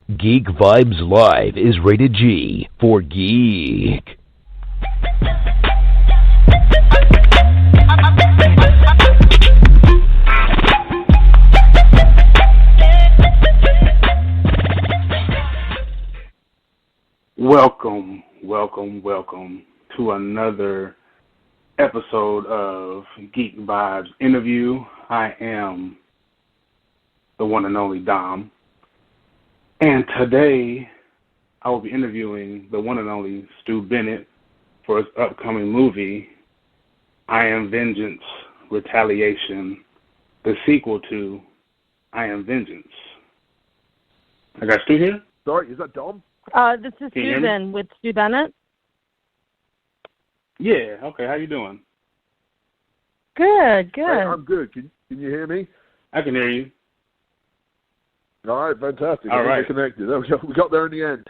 Geek Vibes Live is rated G for geek. Welcome to another episode of Geek Vibes Interview. I am the one and only Dom. And today, I will be interviewing the one and only Stu Bennett for his upcoming movie, I Am Vengeance, Retaliation, the sequel to I Am Vengeance. I got Stu here? Sorry, is that Dom? This is Susan with Stu Bennett. Yeah, okay, how you doing? Good. Hey, I'm good. Can you hear me? I can hear you. All right, fantastic. All right. We're connected. We got there in the end.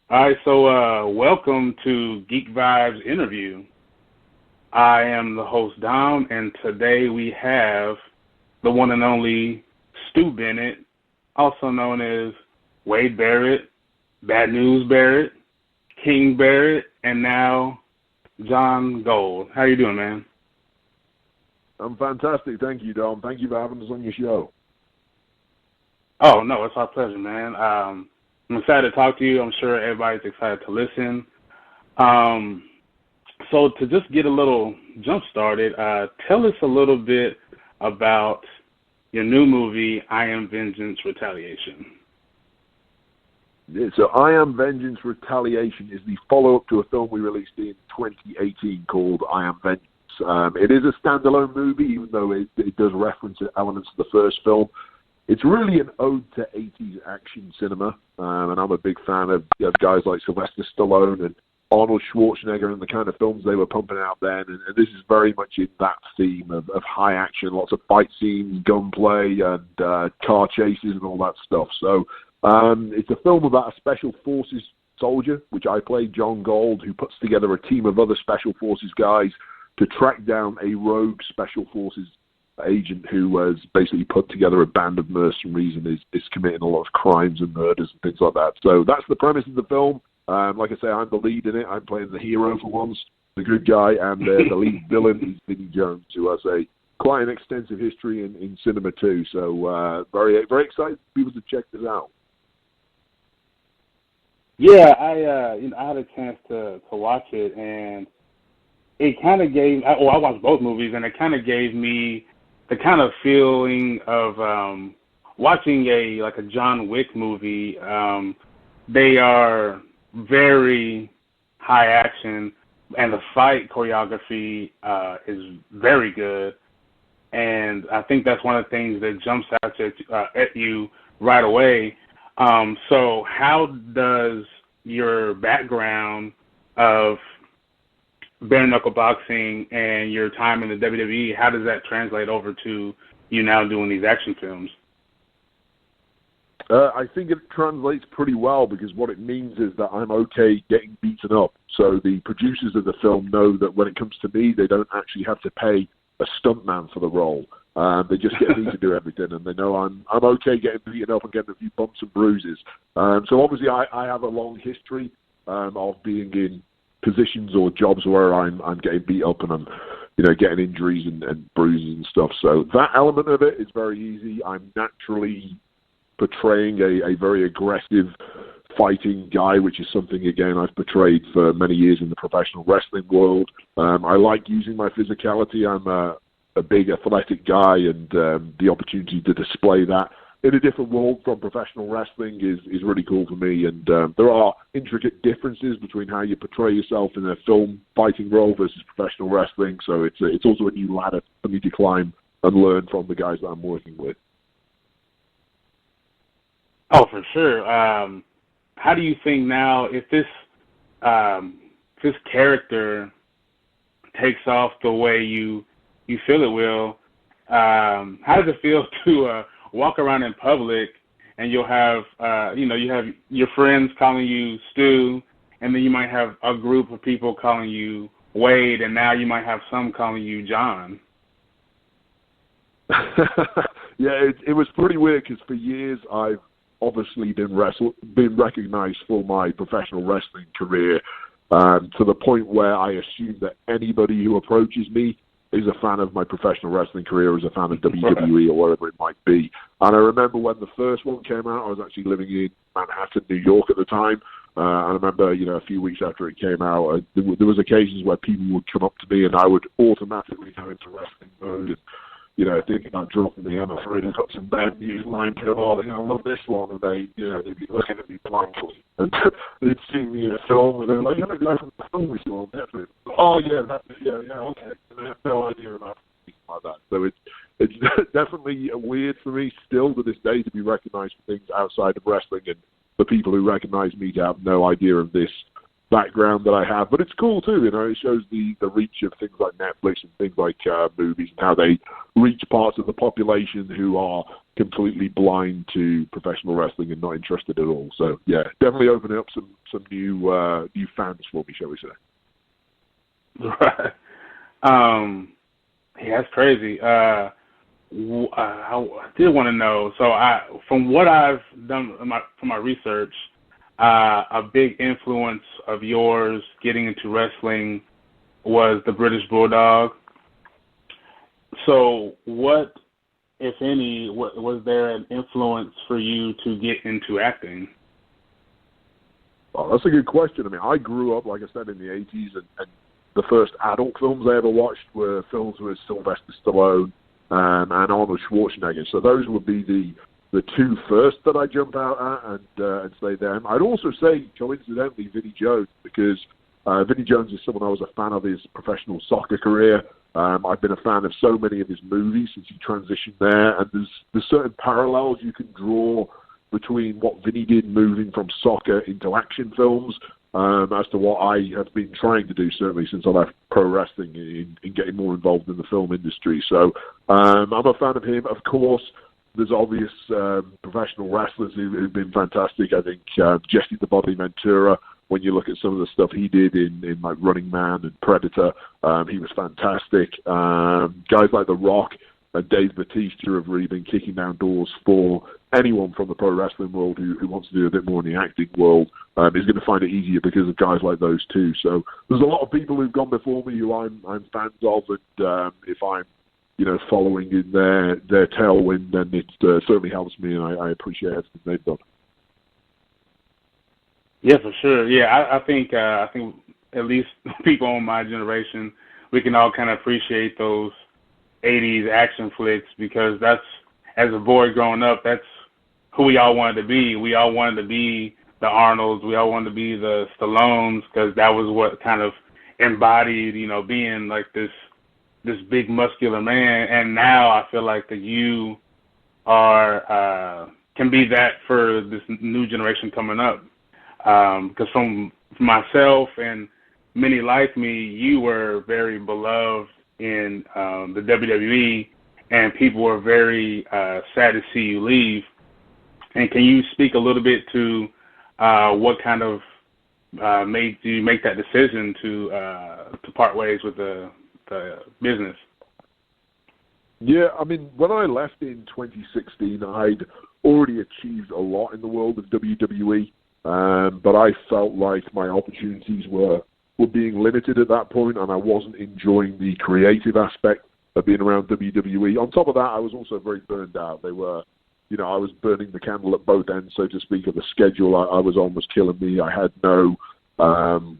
All right, so welcome to Geek Vibes Interview. I am the host, Dom, and today we have the one and only Stu Bennett, also known as Wade Barrett, Bad News Barrett, King Barrett, and now John Gold. How you doing, man? I'm fantastic. Thank you, Dom. Thank you for having us on your show. Oh, no, it's our pleasure, man. I'm excited to talk to you. I'm sure everybody's excited to listen. So to just get a little jump started, tell us a little bit about your new movie, I Am Vengeance, Retaliation. Yeah, so I Am Vengeance, Retaliation is the follow-up to a film we released in 2018 called I Am Vengeance. It is a standalone movie, even though it does reference elements of the first film. It's really an ode to 80s action cinema, and I'm a big fan of guys like Sylvester Stallone and Arnold Schwarzenegger and the kind of films they were pumping out then, and this is very much in that theme of high action, lots of fight scenes, gunplay, and car chases and all that stuff. So it's a film about a special forces soldier, which I play, John Gold, who puts together a team of other special forces guys to track down a rogue special forces agent who has basically put together a band of mercenaries and is committing a lot of crimes and murders and things like that. So that's the premise of the film. Like I say, I'm the lead in it. I'm playing the hero for once, the good guy, and the lead villain is Vinnie Jones, who has quite an extensive history in cinema too. So very excited for people to check this out. Yeah, I had a chance to watch it, and it kind of gave. I watched both movies, and it kind of gave me the kind of feeling of watching a John Wick movie. They are very high action, and the fight choreography is very good. And I think that's one of the things that jumps out at you right away. So how does your background of bare knuckle boxing and your time in the WWE, how does that translate over to you now doing these action films? I think it translates pretty well, because what it means is that I'm okay getting beaten up. So the producers of the film know that when it comes to me, they don't actually have to pay a stuntman for the role. They just get me to do everything, and they know I'm okay getting beaten up and getting a few bumps and bruises. So obviously I have a long history of being in positions or jobs where I'm getting beat up and I'm getting injuries and bruises and stuff. So that element of it is very easy. I'm naturally portraying a very aggressive fighting guy, which is something, again, I've portrayed for many years in the professional wrestling world. I like using my physicality. I'm a big athletic guy, and the opportunity to display that in a different world from professional wrestling is really cool for me. And there are intricate differences between how you portray yourself in a film fighting role versus professional wrestling. So it's also a new ladder for me to climb and learn from the guys that I'm working with. Oh, for sure. How do you think now, if this character takes off the way you feel it will, how does it feel to walk around in public and you'll have, you have your friends calling you Stu, and then you might have a group of people calling you Wade, and now you might have some calling you John? Yeah, it was pretty weird because for years I've obviously been recognized for my professional wrestling career to the point where I assume that anybody who approaches me is a fan of my professional wrestling career, or is a fan of WWE or whatever it might be. And I remember when the first one came out, I was actually living in Manhattan, New York at the time. I remember, a few weeks after it came out, there was occasions where people would come up to me and I would automatically go into wrestling mode and, thinking about dropping the I'm afraid I've got some bad news line to I love this one, and they'd be looking at me blankly, and they'd see me in a film, and they're like, you're the guy from the film we saw on Netflix. Oh yeah, that's it, yeah, okay. And I have no idea about things like that. So it's definitely weird for me still to this day to be recognized for things outside of wrestling, and for people who recognize me to have no idea of this background that I have. But it's cool too, it shows the reach of things like Netflix and things like movies, and how they reach parts of the population who are completely blind to professional wrestling and not interested at all. So yeah, definitely opening up some new fans for me, shall we say. Right. Yeah, that's crazy. I did want to know, so from what I've done from my research, a big influence of yours getting into wrestling was the British Bulldog. So what, if any, was there an influence for you to get into acting? Oh, that's a good question. I mean, I grew up, like I said, in the 80s, and the first adult films I ever watched were films with Sylvester Stallone and Arnold Schwarzenegger. So those would be the two first that I jump out at and say them. I'd also say, coincidentally, Vinnie Jones, because Vinnie Jones is someone I was a fan of his professional soccer career. I've been a fan of so many of his movies since he transitioned there, and there's certain parallels you can draw between what Vinnie did moving from soccer into action films as to what I have been trying to do, certainly since I left pro wrestling, in getting more involved in the film industry. So I'm a fan of him. Of course, there's obvious professional wrestlers who've been fantastic. I think Jesse the Body Ventura, when you look at some of the stuff he did in like Running Man and Predator, he was fantastic. Guys like The Rock and Dave Bautista have really been kicking down doors for anyone from the pro wrestling world who wants to do a bit more in the acting world. Is going to find it easier because of guys like those too. So there's a lot of people who've gone before me who I'm fans of, and if I'm following in their tailwind, then it certainly helps me, and I appreciate everything they've done. Yeah, for sure. Yeah, I think at least people in my generation, we can all kind of appreciate those 80s action flicks, because that's, as a boy growing up, that's who we all wanted to be. We all wanted to be the Arnolds. We all wanted to be the Stallones, because that was what kind of embodied, being like this big muscular man. And now I feel like that you are can be that for this new generation coming up. Because from myself and many like me, you were very beloved in the WWE, and people were very sad to see you leave. And can you speak a little bit to what kind of made you make that decision to part ways with the business? Yeah, I mean, when I left in 2016, I'd already achieved a lot in the world of WWE, but I felt like my opportunities were being limited at that point, and I wasn't enjoying the creative aspect of being around WWE. On top of that, I was also very burned out. They were, I was burning the candle at both ends, so to speak, of the schedule. I was almost killing me. I had no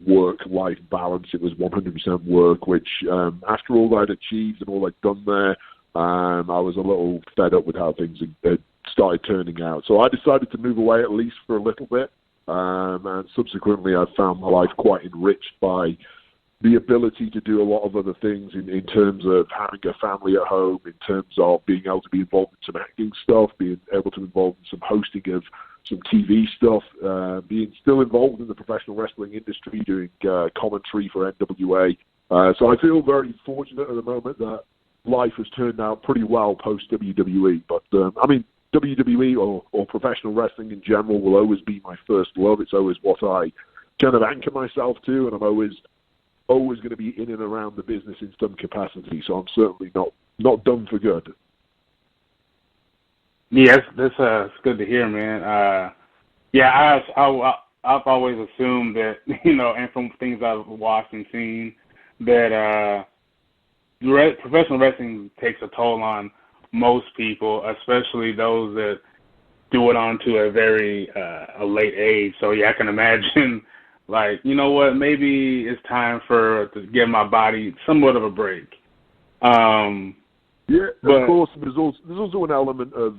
work-life balance. It was 100% work, which after all I'd achieved and all I'd done there, I was a little fed up with how things had started turning out. So I decided to move away, at least for a little bit, and subsequently I found my life quite enriched by the ability to do a lot of other things in terms of having a family at home, in terms of being able to be involved in some acting stuff, being able to be involved in some hosting of some TV stuff, being still involved in the professional wrestling industry, doing commentary for NWA. So I feel very fortunate at the moment that life has turned out pretty well post-WWE. But, WWE or professional wrestling in general will always be my first love. It's always what I kind of anchor myself to, and I'm always going to be in and around the business in some capacity. So I'm certainly not done for good. Yeah, that's good to hear, man. Yeah, I've always assumed that, and from things I've watched and seen, that professional wrestling takes a toll on most people, especially those that do it on to a very a late age. So yeah, I can imagine, like, you know what, maybe it's time to give my body somewhat of a break. Yeah, of course. There's also an element of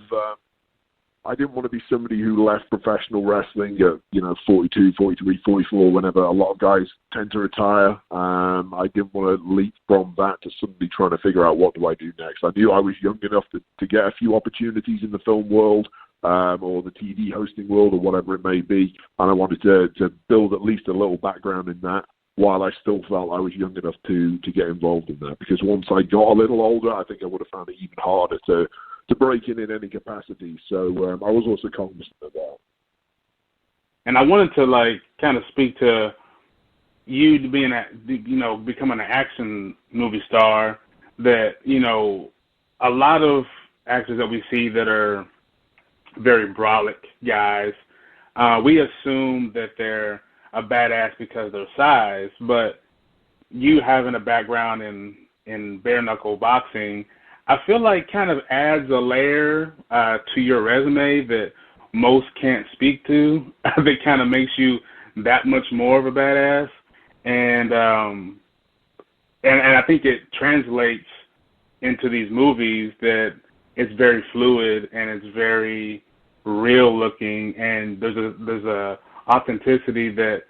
I didn't want to be somebody who left professional wrestling at 42, 43, 44. Whenever a lot of guys tend to retire, I didn't want to leap from that to suddenly trying to figure out what do I do next. I knew I was young enough to get a few opportunities in the film world or the TV hosting world or whatever it may be, and I wanted to build at least a little background in that, while I still felt I was young enough to get involved in that. Because once I got a little older, I think I would have found it even harder to break in any capacity. So I was also cognizant of that. And I wanted to kind of speak to you being becoming an action movie star. That a lot of actors that we see that are very brolic guys, we assume that they're a badass because of their size, but you having a background in bare knuckle boxing, I feel like kind of adds a layer to your resume that most can't speak to. That kind of makes you that much more of a badass, and I think it translates into these movies that it's very fluid and it's very real looking, and there's a authenticity that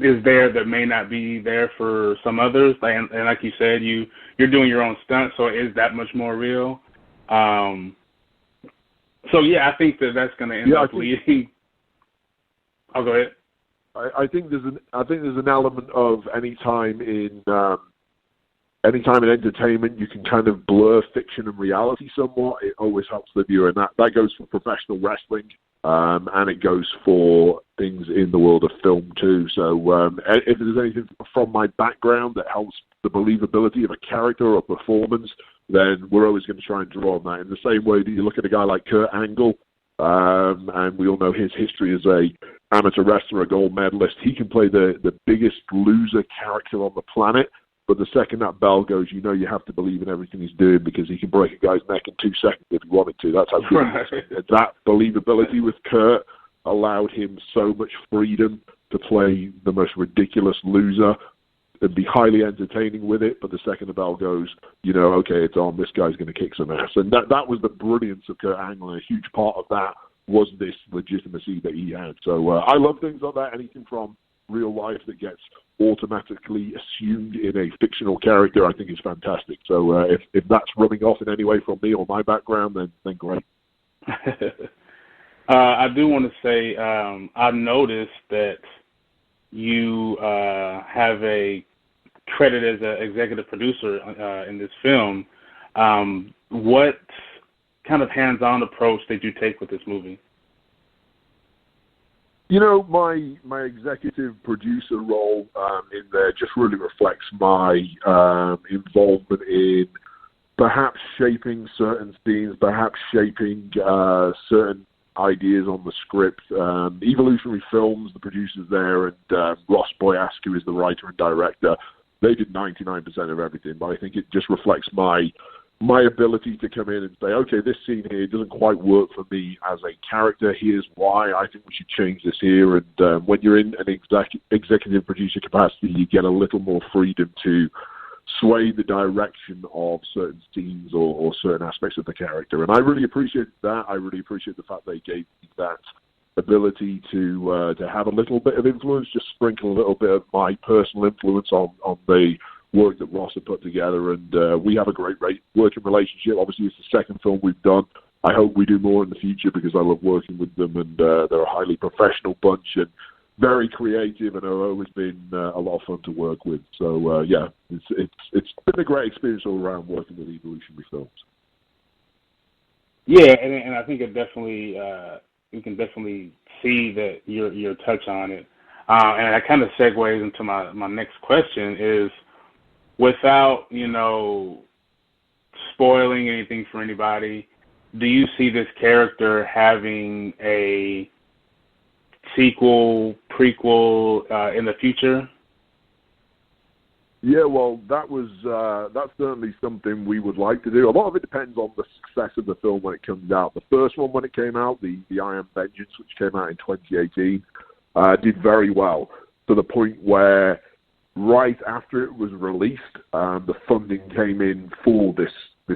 is there that may not be there for some others. And like you said, you're doing your own stunt, so it is that much more real. So yeah, I think that's going to end up leading. I'll go ahead. I think there's an element of anytime in entertainment you can kind of blur fiction and reality somewhat. It always helps the viewer, and that goes for professional wrestling, and it goes for things in the world of film too. So if there's anything from my background that helps the believability of a character or performance, then we're always going to try and draw on that. In the same way that you look at a guy like Kurt Angle, and we all know his history as a amateur wrestler, a gold medalist. He can play the biggest loser character on the planet, but the second that bell goes, you have to believe in everything he's doing, because he can break a guy's neck in 2 seconds if he wanted to. That's how good he is. That believability with Kurt allowed him so much freedom to play the most ridiculous loser and be highly entertaining with it. But the second the bell goes, okay, it's on. This guy's going to kick some ass. And that was the brilliance of Kurt Angle. And a huge part of that was this legitimacy that he had. So I love things like that. Anything from real life that gets automatically assumed in a fictional character, I think is fantastic. So if that's rubbing off in any way from me or my background, then great. I do want to say I noticed that you have a credit as an executive producer in this film. What kind of hands-on approach did you take with this movie? My executive producer role in there just really reflects my involvement in perhaps shaping certain scenes, perhaps shaping certain ideas on the script. Evolutionary Films, the producers there, and Ross Boyask, who is the writer and director, they did 99% of everything, but I think it just reflects my ability to come in and say, okay, this scene here doesn't quite work for me as a character. Here's why. I think we should change this here. And when you're in an executive producer capacity, you get a little more freedom to sway the direction of certain scenes or certain aspects of the character. And I really appreciate that. I really appreciate the fact they gave me that ability to have a little bit of influence, just sprinkle a little bit of my personal influence on the work that Ross had put together, and we have a great working relationship. Obviously, it's the second film we've done. I hope we do more in the future, because I love working with them, and they're a highly professional bunch and very creative, and have always been a lot of fun to work with. So yeah, it's been a great experience all around working with Evolutionary Films. Yeah, and I think it definitely you can definitely see that your touch on it, and that kind of segues into my next question is, without spoiling anything for anybody, do you see this character having a sequel, prequel in the future? Yeah, well, that's certainly something we would like to do. A lot of it depends on the success of the film when it comes out. The first one, when it came out, the I Am Vengeance, which came out in 2018, did very well, to the point where right after it was released, the funding came in for this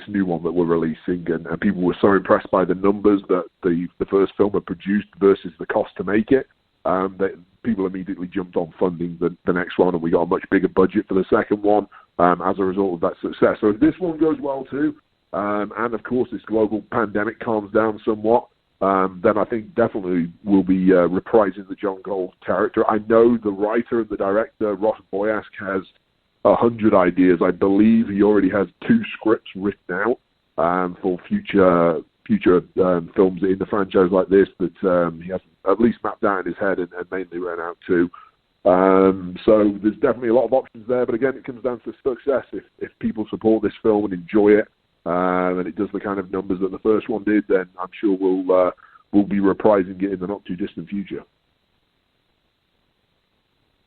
new one that we're releasing, and people were so impressed by the numbers that the first film had produced versus the cost to make it, that people immediately jumped on funding the next one, and we got a much bigger budget for the second one as a result of that success. So if this one goes well too, and of course this global pandemic calms down somewhat, then I think definitely we'll be reprising the John Gold character. I know the writer and the director, Ross Boyask, has 100 ideas. I believe he already has 2 scripts written out for future films in the franchise like this that he has at least mapped out in his head and mainly ran out to. So there's definitely a lot of options there, but again, it comes down to success. If people support this film and enjoy it, and it does the kind of numbers that the first one did, then I'm sure we'll be reprising it in the not too distant future.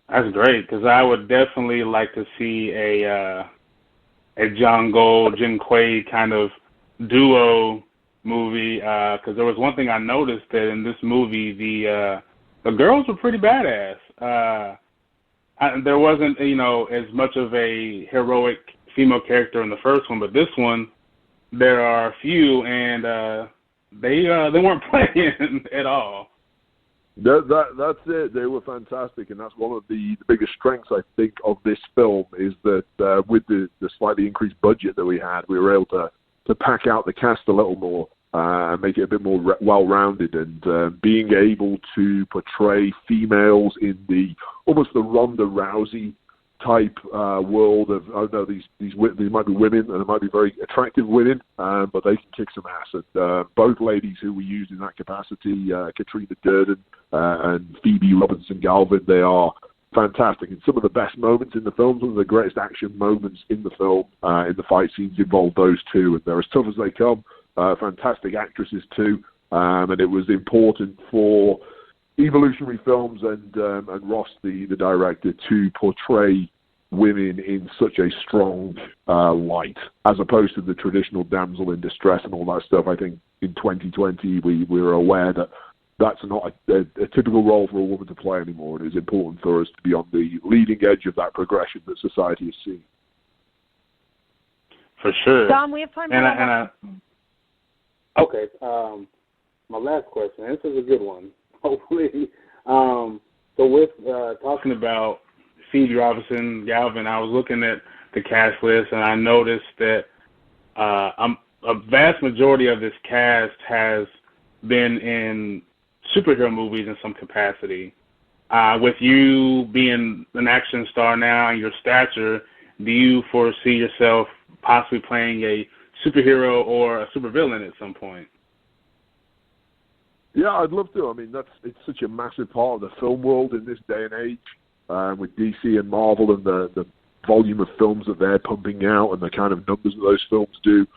That's great, because I would definitely like to see a John Gold, Jin Quaid kind of duo movie. Because there was one thing I noticed, that in this movie the girls were pretty badass. There wasn't as much of a heroic female character in the first one, but this one there are a few, and they weren't playing at all. That's it. They were fantastic, and that's one of the biggest strengths, I think, of this film, is that with the slightly increased budget that we had, we were able to pack out the cast a little more and make it a bit more well-rounded, and being able to portray females in almost the Ronda Rousey type world of, oh no, these might be women, and they might be very attractive women, but they can kick some ass. And both ladies who we used in that capacity, Katrina Durden and Phoebe Robinson-Galvin, they are fantastic. And some of the best moments in the film, some of the greatest action moments in the film, in the fight scenes, involve those two, and they're as tough as they come. Fantastic actresses too, and it was important for Evolutionary Films and Ross, the director, to portray women in such a strong light, as opposed to the traditional damsel in distress and all that stuff. I think in 2020 we were aware that that's not a typical role for a woman to play anymore, and it's important for us to be on the leading edge of that progression that society is seeing. For sure. Dom, we have time for Okay. My last question, and this is a good one, hopefully. So with talking about Phoebe Robinson-Galvin, I was looking at the cast list, and I noticed that a vast majority of this cast has been in superhero movies in some capacity. With you being an action star now and your stature, do you foresee yourself possibly playing a superhero or a supervillain at some point? Yeah, I'd love to. I mean, it's such a massive part of the film world in this day and age, with DC and Marvel and the volume of films that they're pumping out and the kind of numbers that those films do.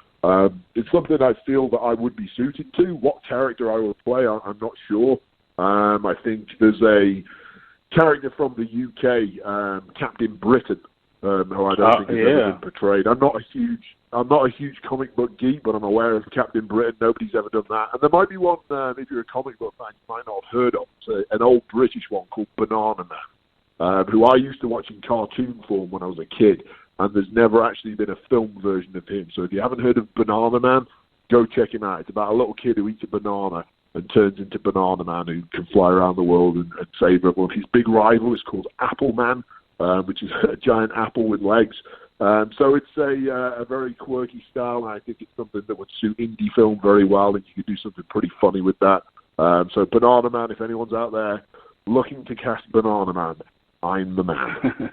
It's something I feel that I would be suited to. What character I will play, I'm not sure. I think there's a character from the UK, Captain Britain, who I don't think has ever been portrayed. I'm not a huge comic book geek, but I'm aware of Captain Britain. Nobody's ever done that. And there might be one, if you're a comic book fan, you might not have heard of. It's an old British one called Banana Man, who I used to watch in cartoon form when I was a kid. And there's never actually been a film version of him. So if you haven't heard of Banana Man, go check him out. It's about a little kid who eats a banana and turns into Banana Man, who can fly around the world and save everyone. His big rival is called Apple Man, which is a giant apple with legs. So it's a very quirky style, and I think it's something that would suit indie film very well, and you could do something pretty funny with that. So Banana Man, if anyone's out there looking to cast Banana Man, I'm the man.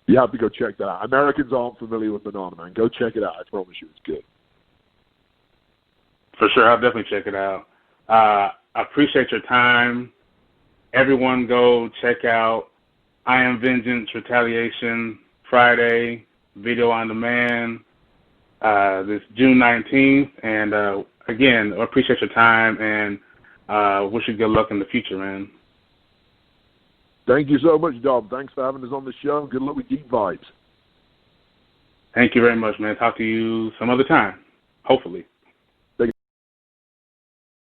You have to go check that out. Americans aren't familiar with Banana Man. Go check it out. I promise you it's good. For sure. I'll definitely check it out. I appreciate your time. Everyone go check out I Am Vengeance, Retaliation, Friday, video on demand, this June 19th. And again, I appreciate your time and wish you good luck in the future, man. Thank you so much, Dom. Thanks for having us on the show. Good luck with Geek Vibes. Thank you very much, man. Talk to you some other time, hopefully.